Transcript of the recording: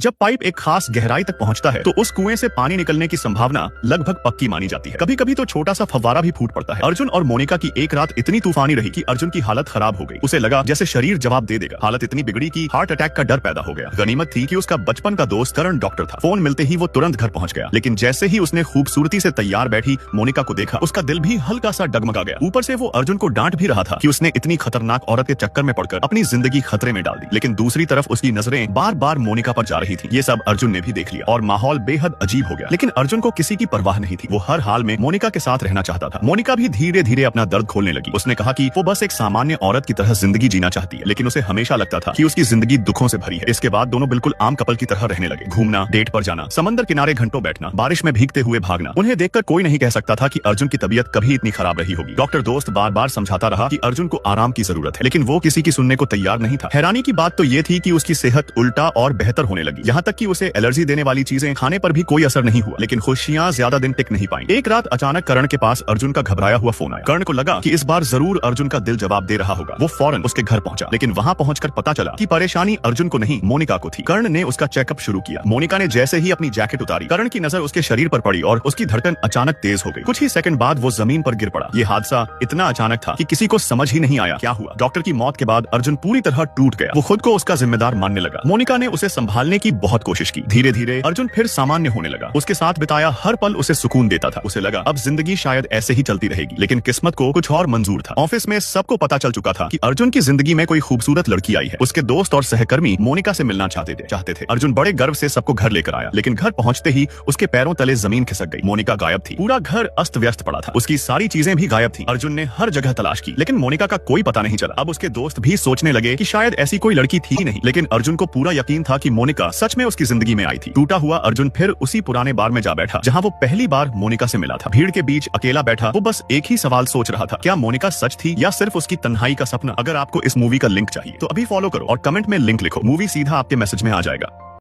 जब पाइप एक खास गहराई तक पहुंचता है तो उस कुएं से पानी निकलने की संभावना लगभग पक्की मानी जाती है। कभी कभी तो छोटा सा फव्वारा भी फूट पड़ता है। अर्जुन और मोनिका की एक रात इतनी तूफानी रही कि अर्जुन की हालत खराब हो गई। उसे लगा जैसे शरीर जवाब दे देगा। हालत इतनी बिगड़ी कि हार्ट अटैक का डर पैदा हो गया। गनीमत थी कि उसका बचपन का दोस्त करण डॉक्टर था। फोन मिलते ही वो तुरंत घर पहुंच गया। लेकिन जैसे ही उसने खूबसूरती से तैयार बैठी मोनिका को देखा, उसका दिल भी हल्का सा डगमगा गया। ऊपर से वो अर्जुन को डांट भी रहा था कि उसने इतनी खतरनाक औरत के चक्कर में पड़कर अपनी जिंदगी खतरे में डाल दी। लेकिन दूसरी तरफ उसकी नजरें बार बार मोनिका पर जा रही थी। ये सब अर्जुन ने भी देख लिया और माहौल बेहद अजीब हो गया। लेकिन अर्जुन को किसी की परवाह नहीं थी। वो हर हाल में मोनिका के साथ रहना चाहता था। मोनिका भी धीरे धीरे अपना दर्द खोलने लगी। उसने कहा कि वो बस एक सामान्य औरत की तरह जिंदगी जीना चाहती है, लेकिन उसे हमेशा लगता था कि उसकी जिंदगी दुखों से भरी है। इसके बाद दोनों बिल्कुल आम कपल की तरह रहने लगे। घूमना, डेट पर जाना, समंदर किनारे घंटों बैठना, बारिश में भीगते हुए भागना। उन्हें देखकर कोई नहीं कह सकता था कि अर्जुन की तबीयत कभी इतनी खराब रही होगी। डॉक्टर दोस्त बार बार समझाता रहा कि अर्जुन को आराम की जरूरत है, लेकिन वो किसी की सुनने को तैयार नहीं था। हैरानी की बात तो ये थी कि उसकी सेहत उल्टा और बेहतर होने लगी। यहाँ तक कि उसे एलर्जी देने वाली चीजें खाने पर भी कोई असर नहीं हुआ। लेकिन खुशियां ज्यादा दिन टिक नहीं पाई। एक रात अचानक करण के पास अर्जुन का घबराया हुआ फोन आया। करण को लगा कि इस बार जरूर अर्जुन का दिल जवाब दे रहा होगा। वो फौरन उसके घर पहुंचा, लेकिन वहां पहुंचकर पता चला कि परेशानी अर्जुन को नहीं मोनिका को थी। करण ने उसका चेकअप शुरू किया। मोनिका ने जैसे ही अपनी जैकेट उतारी, करण की नजर उसके शरीर पर पड़ी और उसकी धड़कन अचानक तेज हो गई। कुछ ही सेकंड बाद वो जमीन पर गिर पड़ा। ये हादसा इतना अचानक था कि किसी को समझ ही नहीं आया क्या हुआ। डॉक्टर की मौत के बाद अर्जुन पूरी तरह टूट गया। वो खुद को उसका जिम्मेदार मानने लगा। मोनिका ने उसे संभालने की बहुत कोशिश की। धीरे धीरे अर्जुन फिर सामान्य होने लगा। उसके साथ बिताया हर पल उसे सुकून देता था। उसे लगा अब जिंदगी शायद ऐसे ही चलती रहेगी। लेकिन किस्मत को कुछ और मंजूर था। ऑफिस में सबको पता चल चुका था कि अर्जुन की जिंदगी में कोई खूबसूरत लड़की आई है। उसके दोस्त और सहकर्मी मोनिका से मिलना चाहते थे। अर्जुन बड़े गर्व से सबको घर लेकर आया, लेकिन घर पहुंचते ही उसके पैरों तले जमीन खिसक गई। मोनिका गायब थी। पूरा घर अस्त व्यस्त पड़ा था। उसकी सारी चीजें भी गायब थी। अर्जुन ने हर जगह तलाश की, लेकिन मोनिका का कोई पता नहीं चला। अब उसके दोस्त भी सोचने लगे कि शायद ऐसी कोई लड़की थी ही नहीं। लेकिन अर्जुन को पूरा यकीन था कि मोनिका सच में उसकी जिंदगी में आई थी। टूटा हुआ अर्जुन फिर उसी पुराने बार में जा बैठा जहां वो पहली बार मोनिका से मिला था। भीड़ के बीच अकेला बैठा वो बस एक ही सवाल सोच रहा था, क्या मोनिका सच थी या सिर्फ उसकी तन्हाई का सपना। अगर आपको इस मूवी का लिंक चाहिए तो अभी फॉलो करो और कमेंट में लिंक लिखो। मूवी सीधा आपके मैसेज में आ जाएगा।